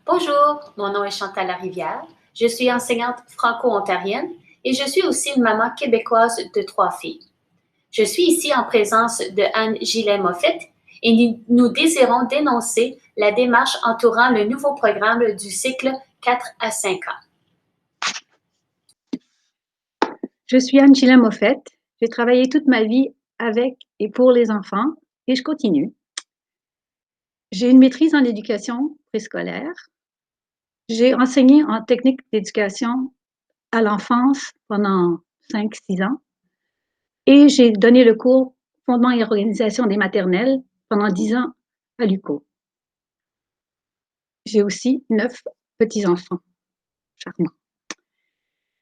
Bonjour, mon nom est Chantal Larivière. Je suis enseignante franco-ontarienne et je suis aussi une maman québécoise de 3 filles. Je suis ici en présence de Anne Gillet-Moffett et nous désirons dénoncer la démarche entourant le nouveau programme du cycle 4 à 5 ans. Je suis Anne Gillet-Moffett. J'ai travaillé toute ma vie avec et pour les enfants et je continue. J'ai une maîtrise en éducation préscolaire. J'ai enseigné en technique d'éducation à l'enfance pendant 5-6 ans et j'ai donné le cours Fondement et organisation des maternelles pendant 10 ans à l'UQO. J'ai aussi 9 petits-enfants charmants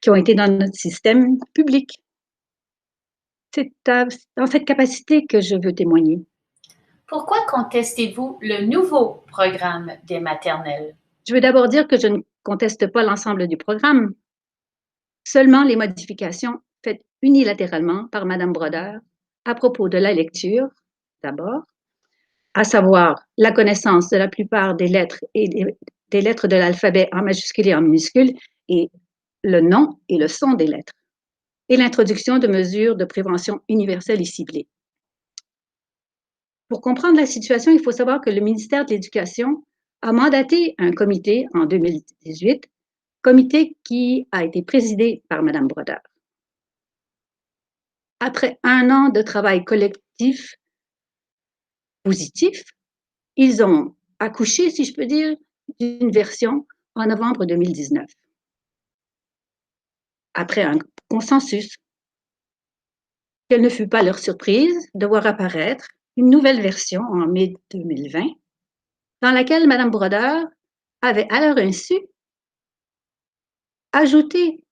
qui ont été dans notre système public. C'est dans cette capacité que je veux témoigner. Pourquoi contestez-vous le nouveau programme des maternelles? Je veux d'abord dire que je ne conteste pas l'ensemble du programme, seulement les modifications faites unilatéralement par Madame Brodeur à propos de la lecture, d'abord, à savoir la connaissance de la plupart des lettres et des lettres de l'alphabet en majuscule et en minuscule, et le nom et le son des lettres, et l'introduction de mesures de prévention universelles et ciblées. Pour comprendre la situation, il faut savoir que le ministère de l'Éducation a mandaté un comité en 2018, comité qui a été présidé par Madame Brodeur. Après 1 an de travail collectif positif, ils ont accouché, si je peux dire, d'une version en novembre 2019. Après un consensus, quelle ne fut pas leur surprise de voir apparaître une nouvelle version en mai 2020, dans laquelle Madame Brodeur avait, à leur insu, ajouté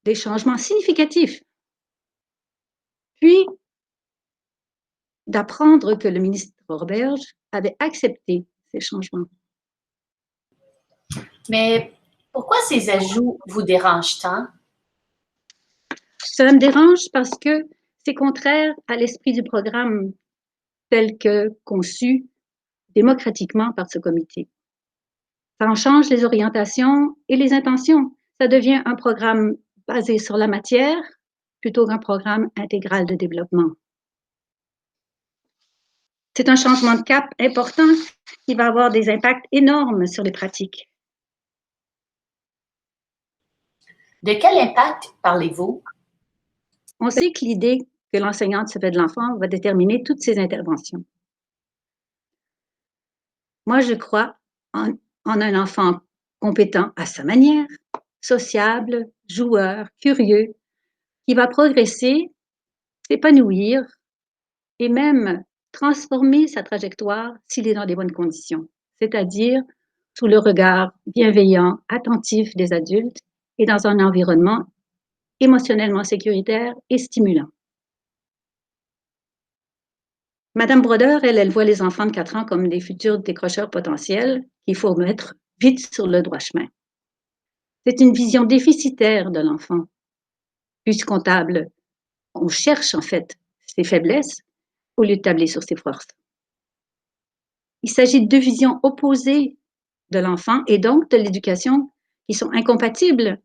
des changements significatifs, puis d'apprendre que le ministre Roberge avait accepté ces changements. Mais pourquoi ces ajouts vous dérangent tant? Cela me dérange parce que c'est contraire à l'esprit du programme tel que conçu démocratiquement par ce comité. Ça en change les orientations et les intentions. Ça devient un programme basé sur la matière plutôt qu'un programme intégral de développement. C'est un changement de cap important qui va avoir des impacts énormes sur les pratiques. De quel impact parlez-vous? On sait que l'idée que l'enseignante se fait de l'enfant va déterminer toutes ses interventions. Moi, je crois en un enfant compétent à sa manière, sociable, joueur, curieux, qui va progresser, s'épanouir et même transformer sa trajectoire s'il est dans des bonnes conditions, c'est-à-dire sous le regard bienveillant, attentif des adultes et dans un environnement émotionnellement sécuritaire et stimulant. Madame Brodeur, elle voit les enfants de 4 ans comme des futurs décrocheurs potentiels qu'il faut mettre vite sur le droit chemin. C'est une vision déficitaire de l'enfant. Plus comptable, on cherche en fait ses faiblesses au lieu de tabler sur ses forces. Il s'agit de 2 visions opposées de l'enfant et donc de l'éducation qui sont incompatibles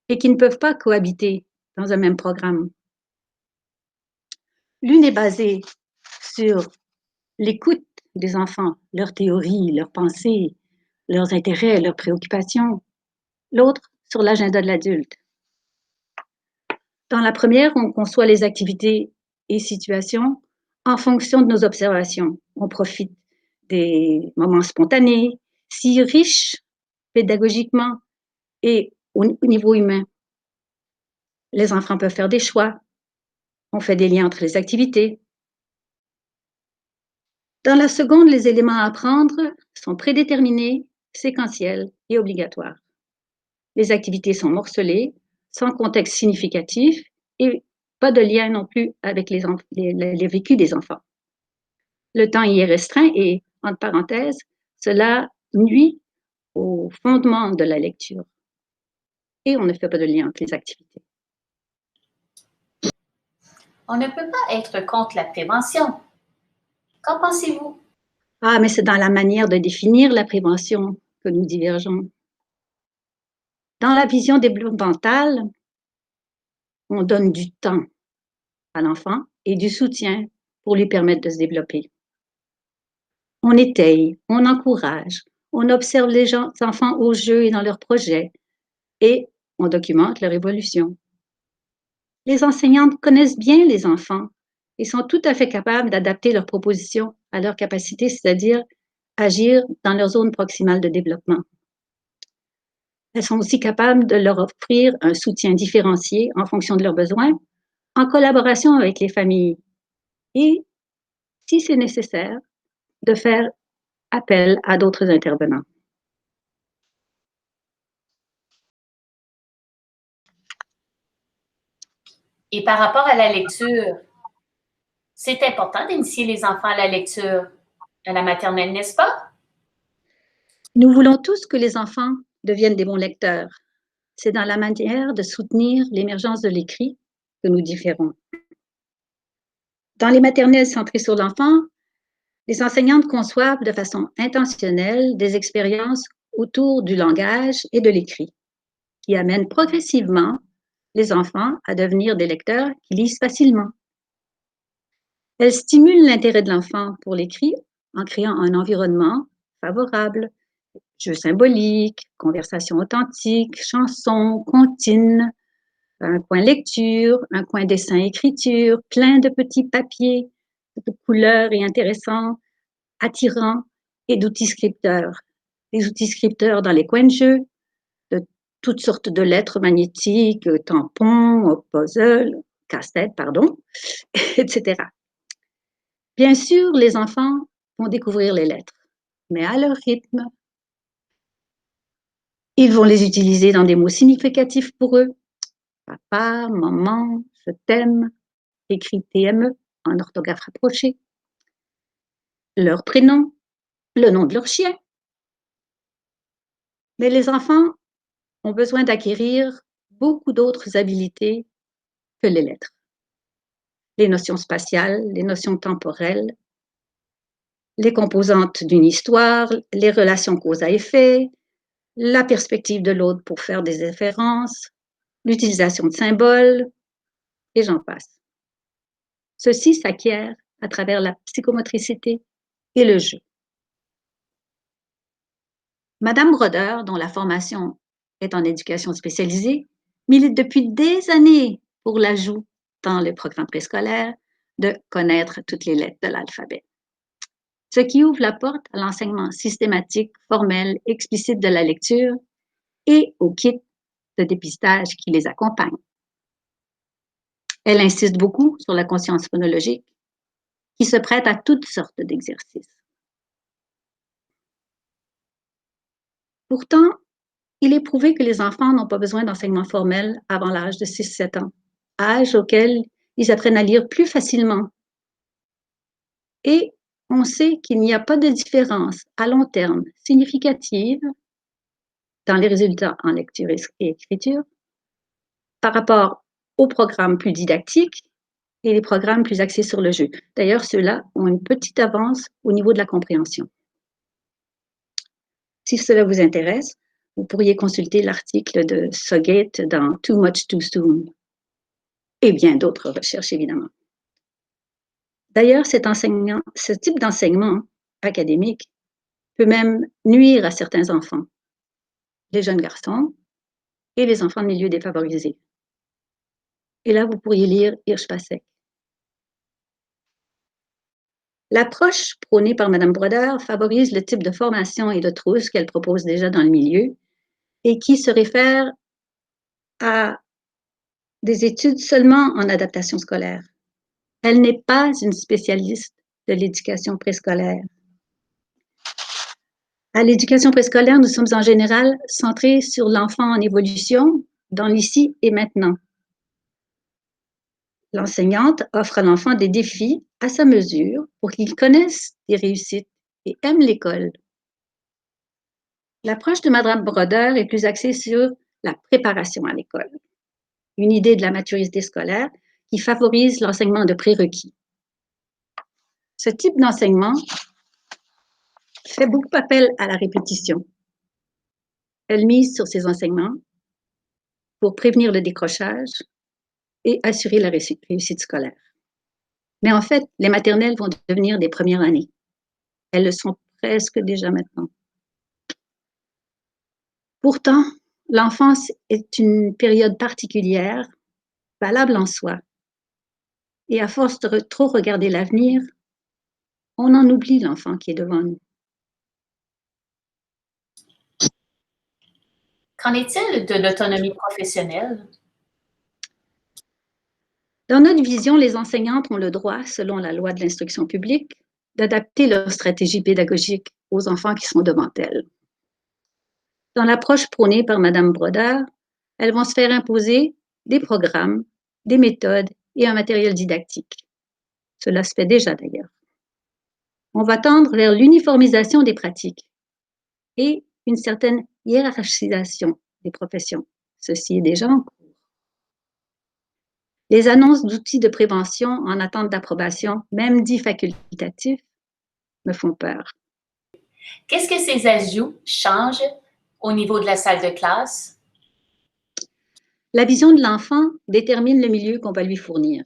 et qui ne peuvent pas cohabiter dans un même programme. L'une est basée sur l'écoute des enfants, leurs théories, leurs pensées, leurs intérêts, leurs préoccupations. L'autre sur l'agenda de l'adulte. Dans la première, on conçoit les activités et situations en fonction de nos observations. On profite des moments spontanés, si riches pédagogiquement et au niveau humain. Les enfants peuvent faire des choix. On fait des liens entre les activités. Dans la seconde, les éléments à apprendre sont prédéterminés, séquentiels et obligatoires. Les activités sont morcelées, sans contexte significatif et pas de lien non plus avec les vécus des enfants. Le temps y est restreint et, entre parenthèses, cela nuit au fondement de la lecture. Et on ne fait pas de lien entre les activités. On ne peut pas être contre la prévention. Qu'en pensez-vous? Ah, mais c'est dans la manière de définir la prévention que nous divergeons. Dans la vision développementale, on donne du temps à l'enfant et du soutien pour lui permettre de se développer. On étaye, on encourage, on observe les enfants au jeu et dans leurs projets et on documente leur évolution. Les enseignantes connaissent bien les enfants et sont tout à fait capables d'adapter leurs propositions à leurs capacités, c'est-à-dire agir dans leur zone proximale de développement. Elles sont aussi capables de leur offrir un soutien différencié en fonction de leurs besoins, en collaboration avec les familles et, si c'est nécessaire, de faire appel à d'autres intervenants. Et par rapport à la lecture, c'est important d'initier les enfants à la lecture à la maternelle, n'est-ce pas? Nous voulons tous que les enfants deviennent des bons lecteurs. C'est dans la manière de soutenir l'émergence de l'écrit que nous différons. Dans les maternelles centrées sur l'enfant, les enseignantes conçoivent de façon intentionnelle des expériences autour du langage et de l'écrit, qui amènent progressivement les enfants à devenir des lecteurs qui lisent facilement. Elles stimulent l'intérêt de l'enfant pour l'écrit en créant un environnement favorable, jeux symboliques, conversations authentiques, chansons, comptines, un coin lecture, un coin dessin-écriture, plein de petits papiers de couleurs et intéressants, attirants, et d'outils scripteurs. Des outils scripteurs dans les coins de jeu, de toutes sortes de lettres magnétiques, tampons, puzzles, casse-tête, pardon, etc. Bien sûr, les enfants vont découvrir les lettres, mais à leur rythme. Ils vont les utiliser dans des mots significatifs pour eux. Papa, maman, je t'aime, écrit TME en orthographe rapprochée. Leur prénom, le nom de leur chien. Mais les enfants ont besoin d'acquérir beaucoup d'autres habiletés que les lettres. Les notions spatiales, les notions temporelles, les composantes d'une histoire, les relations cause à effet, la perspective de l'autre pour faire des références, l'utilisation de symboles, et j'en passe. Ceci s'acquiert à travers la psychomotricité et le jeu. Madame Broder, dont la formation est en éducation spécialisée, milite depuis des années pour l'ajout dans le programme préscolaire de connaître toutes les lettres de l'alphabet, ce qui ouvre la porte à l'enseignement systématique, formel, explicite de la lecture et au kit de dépistage qui les accompagne. Elle insiste beaucoup sur la conscience phonologique qui se prête à toutes sortes d'exercices. Pourtant, il est prouvé que les enfants n'ont pas besoin d'enseignement formel avant l'âge de 6-7 ans, âge auquel ils apprennent à lire plus facilement. Et on sait qu'il n'y a pas de différence à long terme significative dans les résultats en lecture et écriture par rapport aux programmes plus didactiques et les programmes plus axés sur le jeu. D'ailleurs, ceux-là ont une petite avance au niveau de la compréhension. Si cela vous intéresse, vous pourriez consulter l'article de Sogate dans Too Much Too Soon et bien d'autres recherches, évidemment. D'ailleurs, ce type d'enseignement académique peut même nuire à certains enfants, les jeunes garçons et les enfants de milieux défavorisés. Et là, vous pourriez lire Hirsch-Pasek. L'approche prônée par Mme Broder favorise le type de formation et de trousse qu'elle propose déjà dans le milieu et qui se réfère à des études seulement en adaptation scolaire. Elle n'est pas une spécialiste de l'éducation préscolaire. À l'éducation préscolaire, nous sommes en général centrés sur l'enfant en évolution, dans l'ici et maintenant. L'enseignante offre à l'enfant des défis à sa mesure pour qu'il connaisse des réussites et aime l'école. L'approche de Mme Broder est plus axée sur la préparation à l'école, une idée de la maturité scolaire qui favorise l'enseignement de prérequis. Ce type d'enseignement fait beaucoup appel à la répétition Elle mise sur ses enseignements pour prévenir le décrochage et assurer la réussite scolaire. Mais en fait, les maternelles vont devenir des premières années. Elles le sont presque déjà maintenant. Pourtant, l'enfance est une période particulière, valable en soi. Et à force de trop regarder l'avenir, on en oublie l'enfant qui est devant nous. Qu'en est-il de l'autonomie professionnelle? Dans notre vision, les enseignantes ont le droit, selon la loi de l'instruction publique, d'adapter leur stratégie pédagogique aux enfants qui sont devant elles. Dans l'approche prônée par Mme Brodeur, elles vont se faire imposer des programmes, des méthodes et un matériel didactique. Cela se fait déjà d'ailleurs. On va tendre vers l'uniformisation des pratiques et une certaine hiérarchisation des professions. Ceci est déjà en cours. Les annonces d'outils de prévention en attente d'approbation, même dits facultatifs, me font peur. Qu'est-ce que ces ajouts changent au niveau de la salle de classe? La vision de l'enfant détermine le milieu qu'on va lui fournir.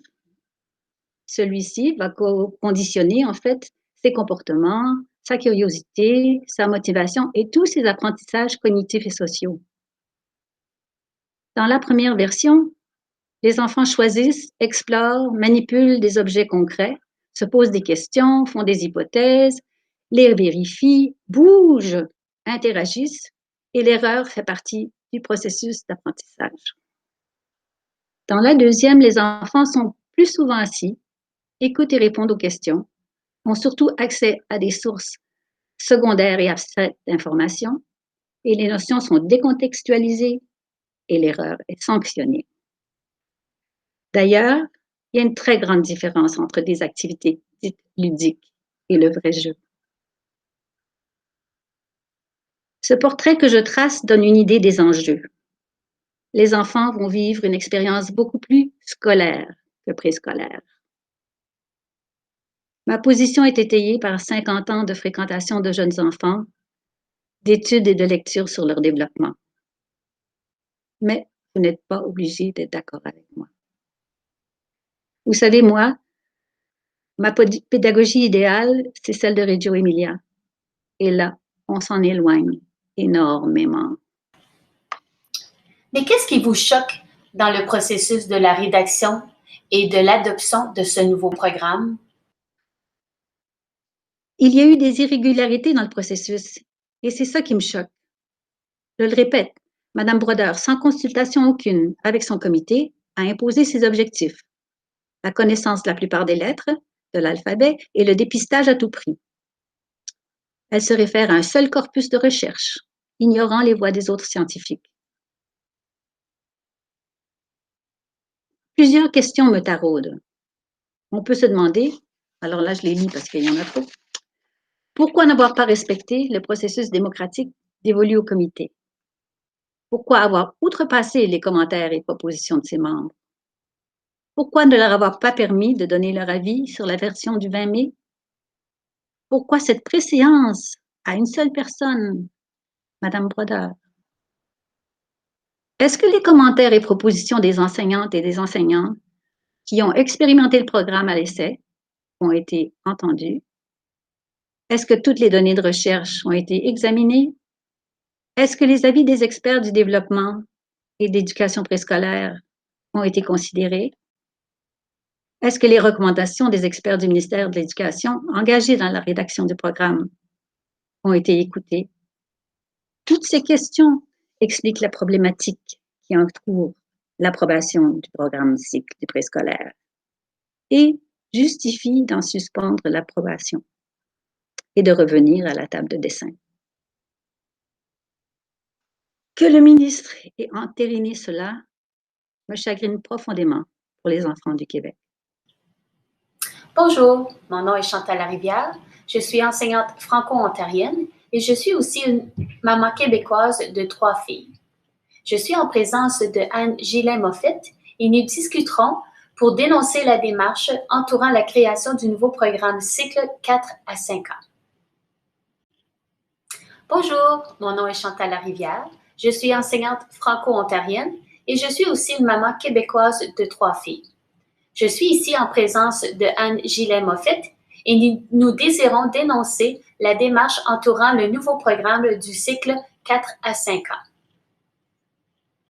Celui-ci va conditionner en fait ses comportements, sa curiosité, sa motivation et tous ses apprentissages cognitifs et sociaux. Dans la première version, les enfants choisissent, explorent, manipulent des objets concrets, se posent des questions, font des hypothèses, les vérifient, bougent, interagissent et l'erreur fait partie du processus d'apprentissage. Dans la deuxième, les enfants sont plus souvent assis, écoutent et répondent aux questions, ont surtout accès à des sources secondaires et abstraites d'informations et les notions sont décontextualisées et l'erreur est sanctionnée. D'ailleurs, il y a une très grande différence entre des activités dites ludiques et le vrai jeu. Ce portrait que je trace donne une idée des enjeux. Les enfants vont vivre une expérience beaucoup plus scolaire que préscolaire. Ma position est étayée par 50 ans de fréquentation de jeunes enfants, d'études et de lectures sur leur développement. Mais vous n'êtes pas obligé d'être d'accord avec moi. Vous savez, moi, ma pédagogie idéale, c'est celle de Reggio Emilia. Et là, on s'en éloigne énormément. Mais qu'est-ce qui vous choque dans le processus de la rédaction et de l'adoption de ce nouveau programme? Il y a eu des irrégularités dans le processus et c'est ça qui me choque. Je le répète, Mme Brodeur, sans consultation aucune avec son comité, a imposé ses objectifs. La connaissance de la plupart des lettres, de l'alphabet et le dépistage à tout prix. Elle se réfère à un seul corpus de recherche, ignorant les voix des autres scientifiques. Plusieurs questions me taraudent. On peut se demander, alors là je les lis parce qu'il y en a trop, pourquoi n'avoir pas respecté le processus démocratique dévolu au comité? Pourquoi avoir outrepassé les commentaires et propositions de ses membres? Pourquoi ne leur avoir pas permis de donner leur avis sur la version du 20 mai? Pourquoi cette préséance à une seule personne, Mme Brodeur? Est-ce que les commentaires et propositions des enseignantes et des enseignants qui ont expérimenté le programme à l'essai ont été entendus? Est-ce que toutes les données de recherche ont été examinées? Est-ce que les avis des experts du développement et d'éducation préscolaire ont été considérés? Est-ce que les recommandations des experts du ministère de l'Éducation engagés dans la rédaction du programme ont été écoutées? Toutes ces questions expliquent la problématique qui entoure l'approbation du programme cycle du préscolaire et justifient d'en suspendre l'approbation et de revenir à la table de dessin. Que le ministre ait entériné cela me chagrine profondément pour les enfants du Québec. Bonjour, mon nom est Chantal Larivière. Je suis enseignante franco-ontarienne et je suis aussi une maman québécoise de 3 filles. Je suis en présence de Anne Gillet-Moffett et nous discuterons pour dénoncer la démarche entourant la création du nouveau programme cycle 4 à 5 ans. Bonjour, mon nom est Chantal Larivière. Je suis enseignante franco-ontarienne et je suis aussi une maman québécoise de 3 filles. Je suis ici en présence de Anne Gillet-Moffett et nous désirons dénoncer la démarche entourant le nouveau programme du cycle 4 à 5 ans.